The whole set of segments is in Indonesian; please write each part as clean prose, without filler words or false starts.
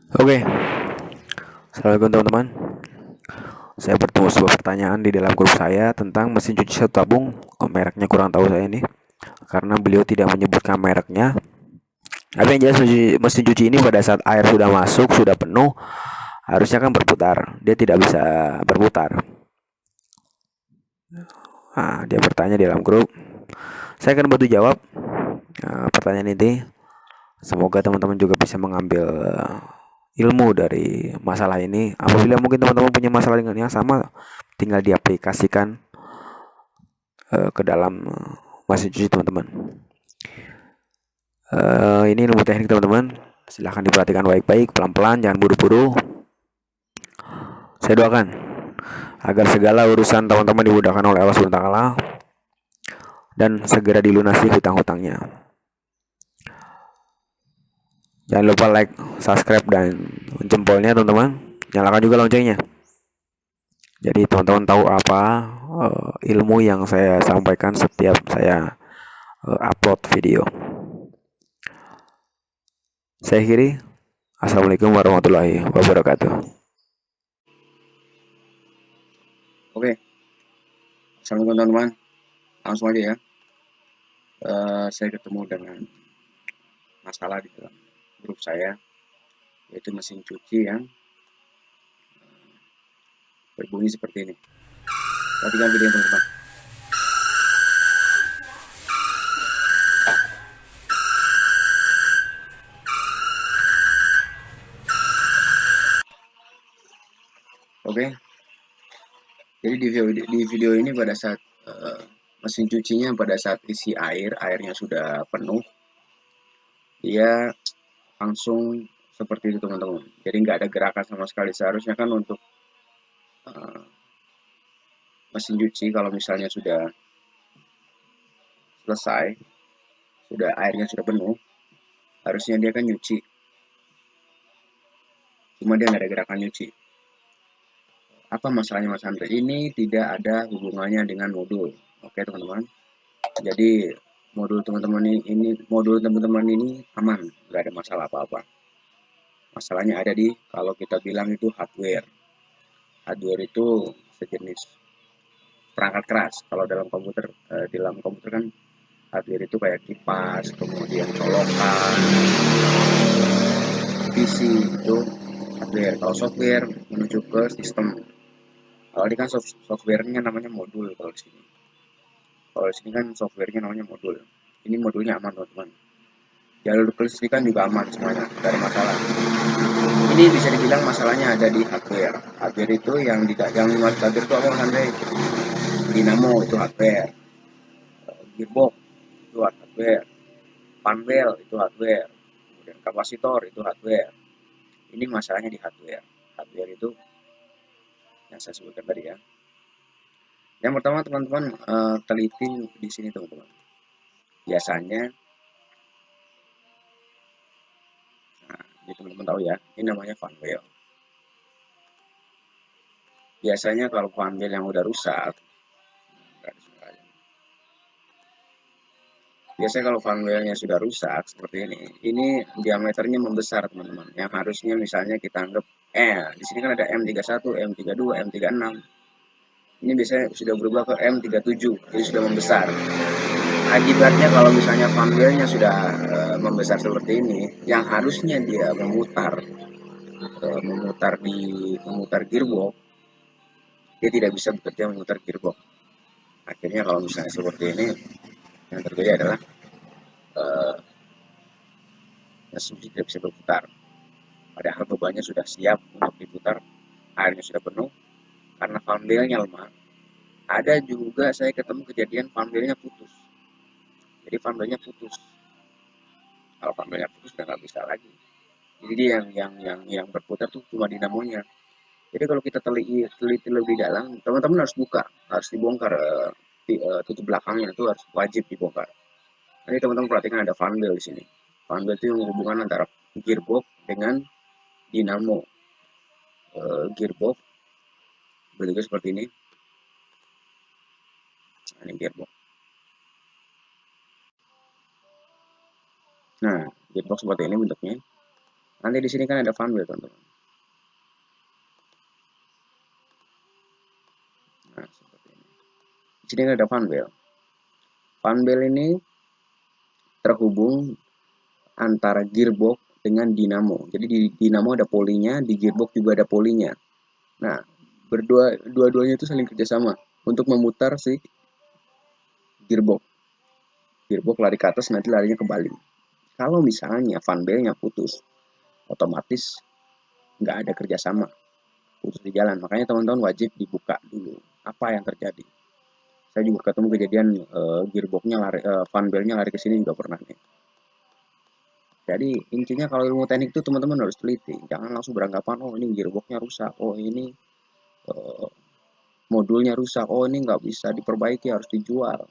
Oke, assalamualaikum teman-teman. Saya bertemu sebuah pertanyaan di dalam grup saya tentang mesin cuci satu tabung. Mereknya kurang tahu saya ini, karena beliau tidak menyebutkan mereknya. Tapi yang jelas mesin cuci ini pada saat air sudah masuk, sudah penuh, harusnya kan berputar. Dia tidak bisa berputar. Nah, dia bertanya di dalam grup. Saya akan bantu jawab pertanyaan ini. Semoga teman-teman juga bisa mengambil ilmu dari masalah ini. Apabila mungkin teman-teman punya masalah dengan yang sama, tinggal diaplikasikan ke dalam mesin cuci teman-teman. Ini ilmu teknik teman-teman. Silahkan diperhatikan baik-baik, pelan-pelan, jangan buru-buru. Saya doakan agar segala urusan teman-teman dimudahkan oleh Allah SWT dan segera dilunasi hutang-hutangnya. Jangan lupa like, subscribe, dan jempolnya teman-teman. Nyalakan juga loncengnya. Jadi teman-teman tahu apa ilmu yang saya sampaikan setiap saya upload video. Saya akhiri. Assalamualaikum warahmatullahi wabarakatuh. Oke, assalamualaikum teman-teman. Langsung aja ya. Saya ketemu dengan masalah di dalam grup saya, yaitu mesin cuci yang berbunyi seperti ini. Perhatikan video teman-teman. Oke, jadi di video ini pada saat mesin cucinya pada saat isi airnya sudah penuh, dia langsung seperti itu teman-teman. Jadi nggak ada gerakan sama sekali. Seharusnya kan untuk uh, mesin cuci kalau misalnya sudah selesai, sudah airnya sudah penuh, harusnya dia kan nyuci. Cuma dia nggak ada gerakan nyuci. Apa masalahnya Mas Andre? Ini tidak ada hubungannya dengan modul. Oke teman-teman. Jadi modul teman-teman ini aman, nggak ada masalah apa-apa. Masalahnya ada di kalau kita bilang itu hardware. Hardware itu sejenis perangkat keras. Kalau dalam komputer kan hardware itu kayak kipas, kemudian colokan, PC itu hardware. Kalau software menuju ke sistem. Kalau ini kan softwarenya namanya modul kalau di sini. Kalau di sini kan softwarenya namanya modul. Ini modulnya aman teman-teman. Jalur kelistrikan juga aman semuanya, tidak ada masalah. Ini bisa dibilang masalahnya ada di hardware. Hardware itu yang dimasuk hardware itu apa Andre? Dinamo itu hardware, gearbox itu hardware, panel itu hardware, kemudian kapasitor itu hardware. Ini masalahnya di hardware. Hardware itu yang saya sebutkan tadi ya. Yang pertama teman-teman teliti di sini teman-teman. Biasanya ini teman-teman tahu ya, ini namanya fanwheel. Biasanya kalau fanwheel yang udah rusak, biasanya kalau fanwheelnya sudah rusak seperti ini diameternya membesar teman-teman. Yang harusnya misalnya kita anggap di sini kan ada M31, M32, M36. Ini biasanya sudah berubah ke M37, jadi sudah membesar. Akibatnya kalau misalnya fanwheelnya sudah membesar seperti ini, yang harusnya dia memutar gearbox, dia tidak bisa bekerja memutar gearbox. Akhirnya kalau misalnya seperti ini, yang terjadi adalah mesin tidak bisa berputar. Padahal bebannya sudah siap untuk diputar, airnya sudah penuh, karena fanwheelnya lemah. Ada juga saya ketemu kejadian fanwheelnya putus. Jadi fanwheelnya putus. Kalau fanwheelnya putus udah nggak bisa lagi. Jadi dia yang berputar tuh cuma dinamonya. Jadi kalau kita teliti lebih dalam, teman-teman harus buka, harus dibongkar tutup belakangnya itu harus wajib dibongkar. Nanti teman-teman perhatikan ada fanwheel di sini. Fanwheel itu yang hubungan antara gearbox dengan dinamo. Gearbox bentuknya seperti ini. Nah, ini gearbox. Nah, gearbox seperti ini bentuknya. Nanti di sini kan ada fanbel, teman-teman. Nah, seperti ini. Di sini kan ada fanbel. Fanbel ini terhubung antara gearbox dengan dinamo. Jadi di dinamo ada polinya, di gearbox juga ada polinya. Nah, dua-duanya itu saling kerjasama untuk memutar si gearbox. Gearbox lari ke atas, nanti larinya ke balik. Kalau misalnya fanbelnya putus, otomatis nggak ada kerjasama, putus di jalan. Makanya teman-teman wajib dibuka dulu apa yang terjadi. Saya juga ketemu kejadian gearboxnya lari, fanbelnya lari ke sini juga pernah nih. Jadi intinya kalau ilmu teknik itu teman-teman harus teliti, jangan langsung beranggapan oh ini gearboxnya rusak, oh ini modulnya rusak, oh ini nggak bisa diperbaiki harus dijual.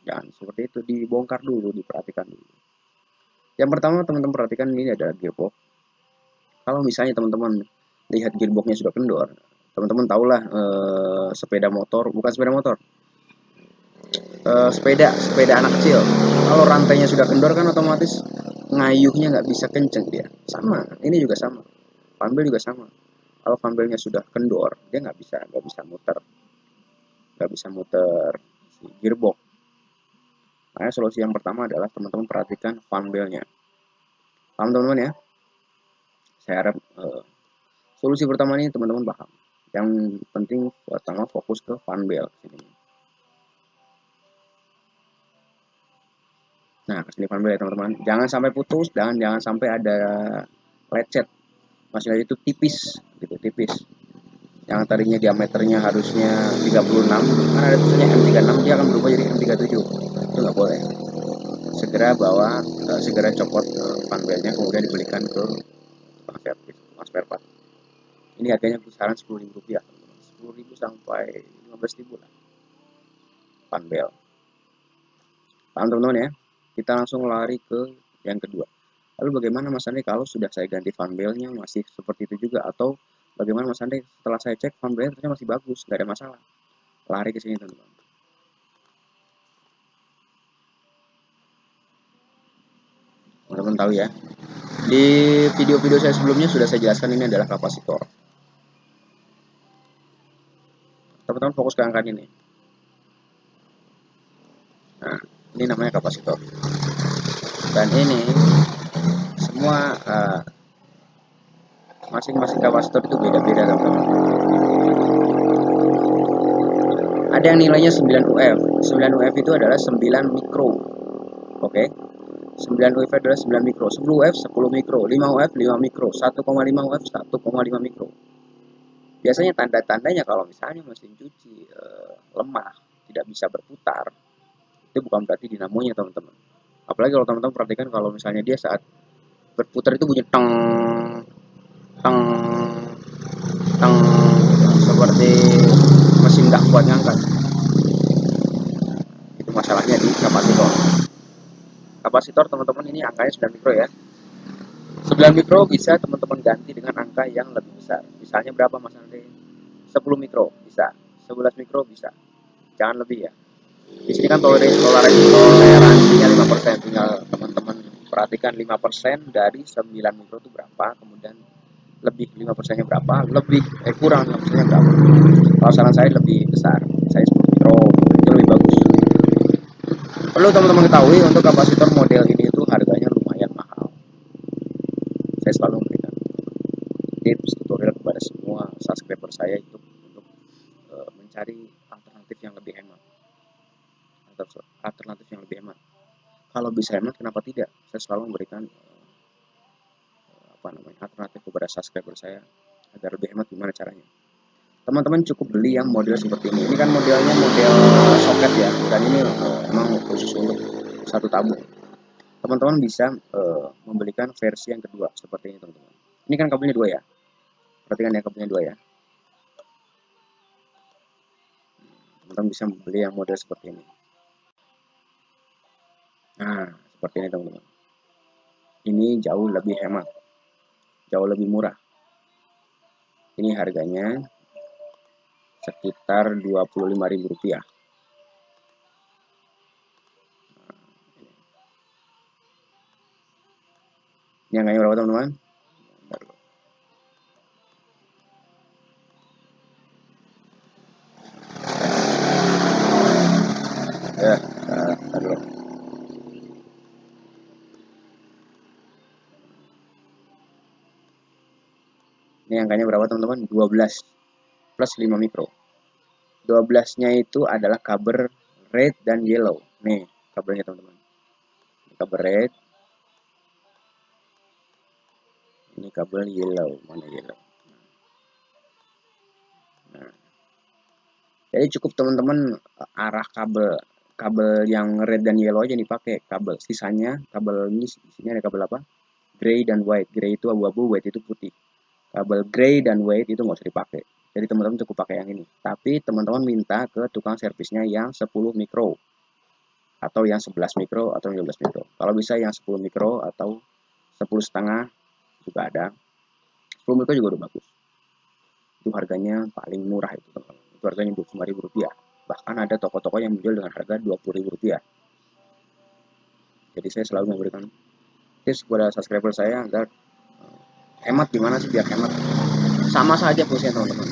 Jangan seperti itu, dibongkar dulu, diperhatikan dulu. Yang pertama teman-teman perhatikan ini adalah gearbox. Kalau misalnya teman-teman lihat gearboxnya sudah kendor, teman-teman tahulah sepeda motor, bukan sepeda motor, sepeda anak kecil. Kalau rantainya sudah kendor kan otomatis ngayuhnya nggak bisa kenceng dia. Sama, ini juga sama. Fanbel juga sama. Kalau fanbelnya sudah kendor, dia nggak bisa muter si gearbox. Makanya solusi yang pertama adalah teman-teman perhatikan fanbelnya. Paham teman-teman ya? Saya harap solusi pertama ini teman-teman paham. Yang penting pertama fokus ke fanbel sini. Nah, kesini fanbel ya teman-teman. Jangan sampai putus, jangan sampai ada lecet. Maksudnya itu tipis, gitu, tipis. Yang tadinya diameternya harusnya 36, kan ada tulisannya M36, dia akan berubah jadi M37. Itu nggak boleh. Segera copot fanbelnya, kemudian dibelikan ke tukang servis, tukang spare part. Ini harganya kisaran Rp10.000, 10.000 sampai 15.000 lah fanbel. Paham teman-teman ya? Kita langsung lari ke yang kedua. Lalu bagaimana Mas Andre kalau sudah saya ganti fanbelnya masih seperti itu juga, atau bagaimana Mas Andre setelah saya cek fanbelnya ternyata masih bagus, nggak ada masalah? Lari ke sini teman-teman. Teman-teman tahu ya, di video-video saya sebelumnya sudah saya jelaskan ini adalah kapasitor. Teman-teman fokus ke angka ini. Nah, ini namanya kapasitor. Dan ini semua masing-masing kapasitor itu beda-beda teman-teman. Ada yang nilainya 9 UF. 9 UF itu adalah 9 mikro. Oke. 9 UF adalah 9 mikro. 10 UF 10 mikro. 5 UF 5 mikro. 1,5 UF 1,5 mikro. Biasanya tanda-tandanya kalau misalnya mesin cuci lemah, tidak bisa berputar, itu bukan berarti dinamonya teman-teman. Apalagi kalau teman-teman perhatikan kalau misalnya dia saat berputar itu bunyi teng teng teng, seperti mesin nggak kuat ngangkat. Itu masalahnya di kapasitor. Kapasitor teman-teman ini angkanya 9 mikro ya. 9 mikro bisa teman-teman ganti dengan angka yang lebih besar. Misalnya berapa Mas Andre? 10 mikro bisa, 11 mikro bisa. Jangan lebih ya. Di sini kan toleransinya 5%. Tinggal teman-teman perhatikan 5% dari 9 mikro itu berapa, kemudian lebih 5%-nya berapa, lebih kurang 5%-nya berapa. Kalau saran saya lebih besar, saya 10 mikro, itu lebih bagus. Perlu teman-teman ketahui untuk kapasitor model ini itu harganya lumayan mahal. Saya selalu memberikan tips tutorial kepada semua subscriber saya itu untuk mencari alternatif yang lebih hemat. Alternatif yang lebih hemat. Kalau bisa hemat, kenapa tidak? Saya selalu memberikan alternatif kepada subscriber saya agar lebih hemat. Gimana caranya? Teman-teman cukup beli yang model seperti ini. Ini kan modelnya model soket ya, dan ini emang khusus untuk satu tabung. Teman-teman bisa membelikan versi yang kedua seperti ini teman-teman. Ini kan kabelnya dua ya. Perhatikan ya, kabelnya dua ya. Teman-teman bisa membeli yang model seperti ini. Nah, seperti ini teman-teman. Ini jauh lebih hemat, jauh lebih murah. Ini harganya sekitar Rp25.000. Ini angkanya berapa teman-teman? Ini angkanya berapa teman-teman? 12 plus 5 mikro. 12-nya itu adalah kabel red dan yellow. Nih kabelnya teman-teman. Kabel red. Ini kabel yellow. Mana yellow? Nah, jadi cukup teman-teman arah kabel yang red dan yellow aja dipakai. Kabel sisanya kabel ini sini ada kabel apa? Gray dan white. Gray itu abu-abu, white itu putih. Kabel gray dan white itu nggak usah dipakai. Jadi teman-teman cukup pakai yang ini. Tapi teman-teman minta ke tukang servisnya yang 10 mikro atau yang 11 mikro atau 15 mikro. Kalau bisa yang 10 mikro atau 10,5 juga ada. 10 mikro juga udah bagus. Itu harganya paling murah itu teman-teman. Itu harganya Rp25.000. Bahkan ada toko-toko yang menjual dengan harga Rp20.000. Jadi saya selalu memberikan tips kepada subscriber saya agar hemat gimana sih biar hemat. Sama saja fungsinya teman-teman.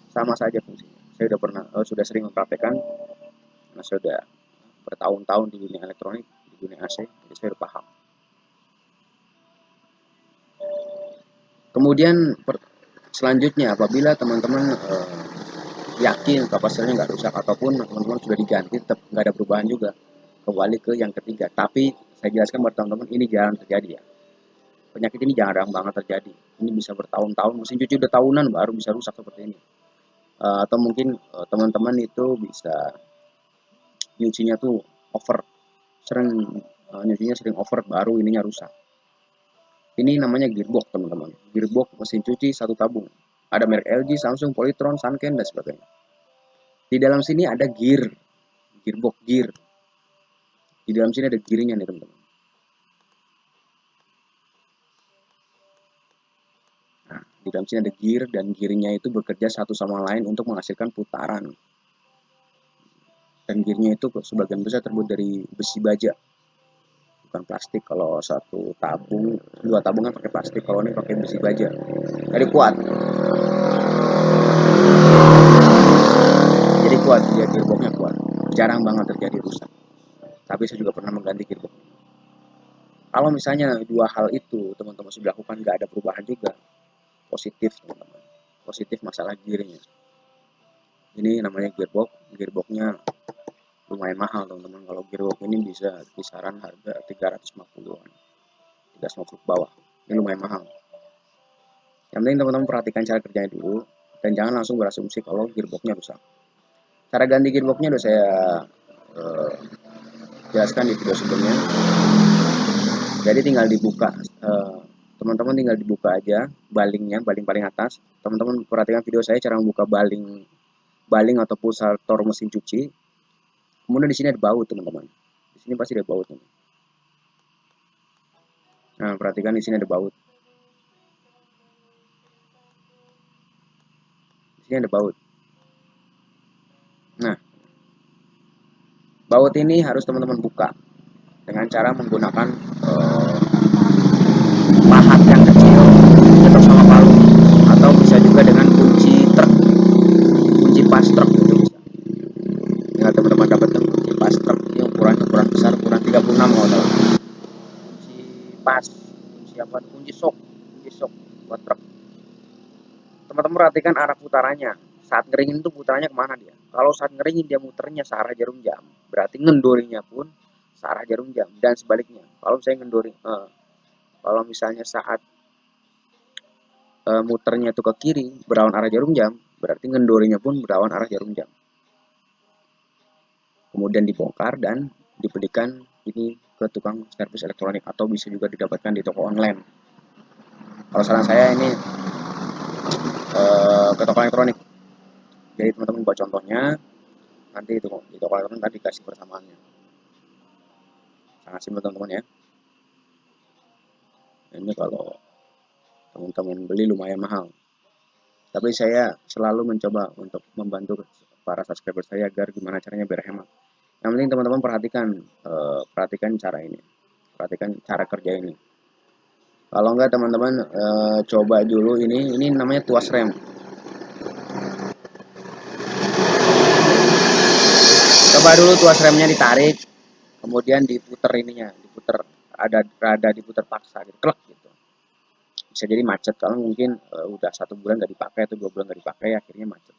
Sama saja fungsinya. Saya sudah sering mempraktekkan, karena saya sudah bertahun-tahun di dunia elektronik, di dunia AC, jadi saya udah paham. Kemudian selanjutnya apabila teman-teman yakin kapasitornya nggak rusak ataupun teman-teman sudah diganti tetap nggak ada perubahan juga, kembali ke yang ketiga. Tapi saya jelaskan buat teman-teman ini jarang terjadi ya. Penyakit ini jarang banget terjadi. Ini bisa bertahun-tahun, mesin cuci udah tahunan baru bisa rusak seperti ini. Atau mungkin teman-teman itu bisa nyucinya tuh over, nyucinya sering over baru ininya rusak. Ini namanya gearbox teman-teman. Gearbox mesin cuci satu tabung. Ada merek LG, Samsung, Polytron, Sanken dan sebagainya. Di dalam sini ada gearbox gear. Di dalam sini ada gearnya nih teman-teman. Nah, di dalam sini ada gear dan gearnya itu bekerja satu sama lain untuk menghasilkan putaran. Dan gearnya itu sebagian besar terbuat dari besi baja, bukan plastik. Kalau satu tabung, dua tabungan pakai plastik, kalau ini pakai besi baja. Jadi kuat. Jadi kuat, dia gearboxnya kuat. Jarang banget terjadi rusak. Tapi saya juga pernah mengganti gearbox. Kalau misalnya dua hal itu teman-teman sudah lakukan nggak ada perubahan juga, positif teman-teman. Positif masalah gearnya. Ini namanya gearbox. Gearboxnya lumayan mahal teman-teman. Kalau gearbox ini bisa kisaran harga 350-an, 350 ke bawah. Ini lumayan mahal. Yang penting teman-teman perhatikan cara kerjanya dulu dan jangan langsung berasumsi kalau gearboxnya rusak. Cara ganti gearboxnya udah saya jelaskan di video sebelumnya. Jadi tinggal dibuka, teman-teman tinggal dibuka aja balingnya, baling paling atas. Teman-teman perhatikan video saya cara membuka baling atau pulsator mesin cuci. Kemudian di sini ada baut teman-teman. Di sini pasti ada bautnya. Nah perhatikan di sini ada baut. Di sini ada baut. Nah baut ini harus teman-teman buka dengan cara menggunakan pahat yang kecil ketok sama palu, atau bisa juga dengan kunci truk, kunci pas truk itu bisa. Tinggal teman-teman dapatkan kunci pas truk ini ukuran besar, ukuran 36 kalau salah. Kunci pas, kunci sok buat truk. Teman-teman perhatikan arah putarannya. Saat ngeringin itu putarannya kemana dia? Kalau saat ngeringin dia muternya searah jarum jam, berarti ngendorinya pun searah jarum jam, dan sebaliknya. Kalau saya kalau misalnya saat muternya itu ke kiri berawan arah jarum jam, berarti ngendorinya pun berawan arah jarum jam. Kemudian dibongkar dan dibelikan ini ke tukang servis elektronik atau bisa juga didapatkan di toko online. Kalau saran saya ini ke toko elektronik. Jadi teman-teman buat contohnya, nanti itu di toko elektronik tadi dikasih persamaannya. Sangat simpel teman-teman ya. Ini kalau teman-teman beli lumayan mahal. Tapi saya selalu mencoba untuk membantu para subscriber saya agar gimana caranya biar hemat. Yang penting teman-teman perhatikan cara ini, perhatikan cara kerja ini. Kalau enggak teman-teman coba dulu ini namanya tuas rem. Coba dulu tuas remnya ditarik, kemudian diputer ininya, ada diputer paksa gitu, klek gitu. bisa jadi macet kalau mungkin udah 1 bulan nggak dipakai atau 2 bulan nggak dipakai, akhirnya macet.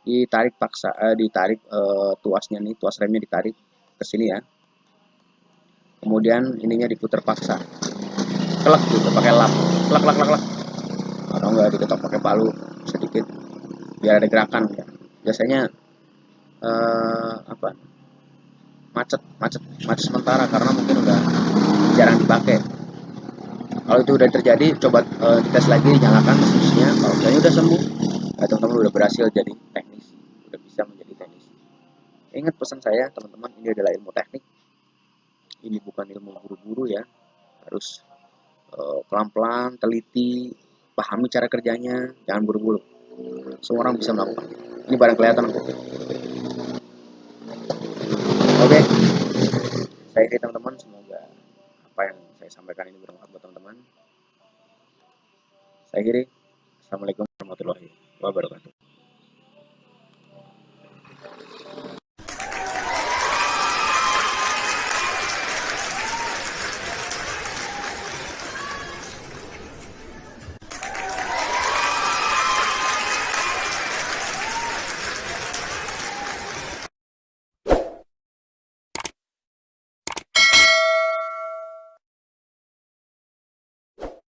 Ditarik paksa, ditarik tuasnya nih, tuas remnya ditarik ke sini ya. Kemudian ininya diputar paksa, kelak gitu pakai lap, klak klak klak klak, atau enggak diketok pakai palu sedikit biar ada gerakan ya. Biasanya apa, macet macet macet sementara karena mungkin udah jarang dipakai. Kalau itu udah terjadi, coba dites lagi, nyalakan mesinnya. Kalau misalnya udah sembuh, teman-teman udah berhasil jadi teknisi, udah bisa menjadi teknisi. Ingat pesan saya teman-teman, ini adalah ilmu teknik, ini bukan ilmu buru-buru ya, harus pelan-pelan, teliti, pahami cara kerjanya, jangan buru-buru. Semua orang bisa melakukan. Ini barang kelihatan kok. Oke, saya kira teman-teman, semoga apa yang saya sampaikan ini bermanfaat buat teman-teman. Saya kira, assalamualaikum warahmatullahi wabarakatuh.